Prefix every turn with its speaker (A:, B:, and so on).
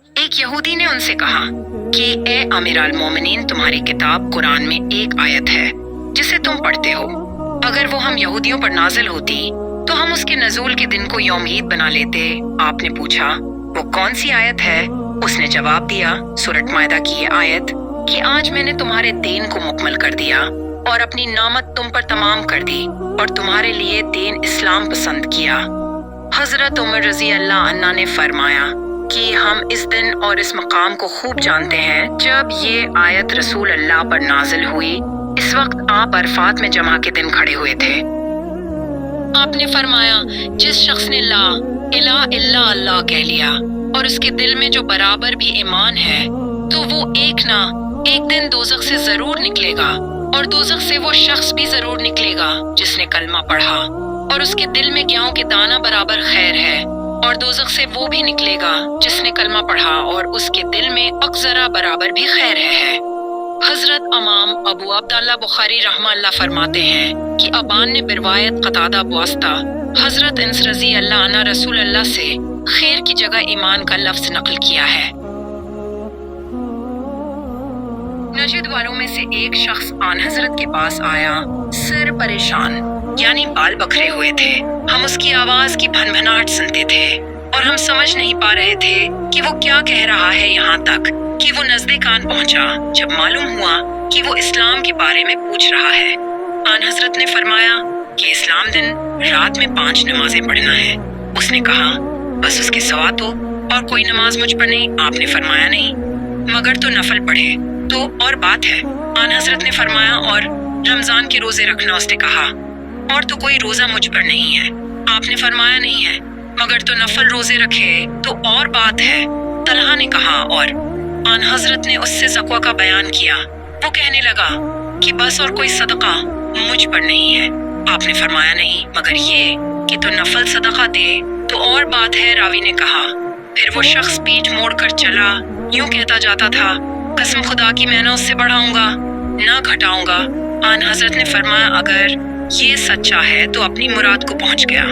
A: ایک یہودی نے ان سے کہا کہ اے امیر المومنین، تمہاری کتاب قرآن میں ایک آیت ہے جسے تم پڑھتے ہو، اگر وہ ہم یہودیوں پر نازل ہوتی تو ہم اس کے نزول کے دن کو یوم عید بنا لیتے۔ آپ نے پوچھا وہ کون سی آیت ہے؟ اس نے جواب دیا سورۃ مائدہ کی یہ آیت کہ آج میں نے تمہارے دین کو مکمل کر دیا اور اپنی نعمت تم پر تمام کر دی اور تمہارے لیے دین اسلام پسند کیا۔ حضرت عمر رضی اللہ عنہ نے فرمایا کہ ہم اس دن اور اس مقام کو خوب جانتے ہیں جب یہ آیت رسول اللہ پر نازل ہوئی۔ اس وقت آپ عرفات میں جمع کے دن کھڑے ہوئے تھے۔ آپ نے فرمایا جس شخص نے لا الہ الا اللہ کہہ لیا اور اس کے دل میں جو برابر بھی ایمان ہے تو وہ ایک نہ ایک دن دوزخ سے ضرور نکلے گا، اور دوزخ سے وہ شخص بھی ضرور نکلے گا جس نے کلمہ پڑھا اور اس کے دل میں گیہوں کے دانہ برابر خیر ہے، اور دوزخ سے وہ بھی نکلے گا جس نے کلمہ پڑھا اور اس کے دل میں اقذرہ برابر بھی خیر ہے۔ حضرت امام ابو عبداللہ بخاری رحمہ اللہ فرماتے ہیں کہ ابان نے بروایت قتادہ بواسطہ حضرت انس رضی اللہ عنہ رسول اللہ سے خیر کی جگہ ایمان کا لفظ نقل کیا ہے۔ نجد والوں میں سے ایک شخص آن حضرت کے پاس آیا، سر پریشان یعنی بال بکھرے ہوئے تھے۔ ہم اس کی آواز کی بھن بھناہٹ سنتے تھے اور ہم سمجھ نہیں پا رہے تھے کہ وہ کیا کہہ رہا ہے، یہاں تک کہ وہ نزد کان پہنچا جب معلوم ہوا کہ وہ اسلام کے بارے میں پوچھ رہا ہے۔ آن حضرت نے فرمایا کہ اسلام دن رات میں 5 نمازیں پڑھنا ہے۔ اس نے کہا بس اس کے سوا تو اور کوئی نماز مجھ پر نہیں؟ آپ نے فرمایا نہیں، مگر تو نفل پڑھے تو اور بات ہے۔ آن حضرت نے فرمایا اور رمضان کے روزے رکھنا؟ اس نے کہا اور تو کوئی روزہ مجھ پر نہیں ہے۔ آپ نے فرمایا نہیں ہے، مگر تو نفل روزے رکھے تو اور بات ہے۔ طلحہ نے کہا اور آن حضرت نے اس سے زکوہ کا بیان کیا۔ وہ کہنے لگا کہ بس اور کوئی صدقہ مجھ پر نہیں ہے۔ آپ نے فرمایا نہیں، مگر یہ کہ تو نفل صدقہ دے تو اور بات ہے۔ راوی نے کہا پھر وہ شخص پیٹھ موڑ کر چلا، یوں کہتا جاتا تھا قسم خدا کی میں نہ اس سے بڑھاؤں گا نہ گھٹاؤں گا۔ آن حضرت نے فرمایا اگر یہ سچا ہے تو اپنی مراد کو پہنچ گیا۔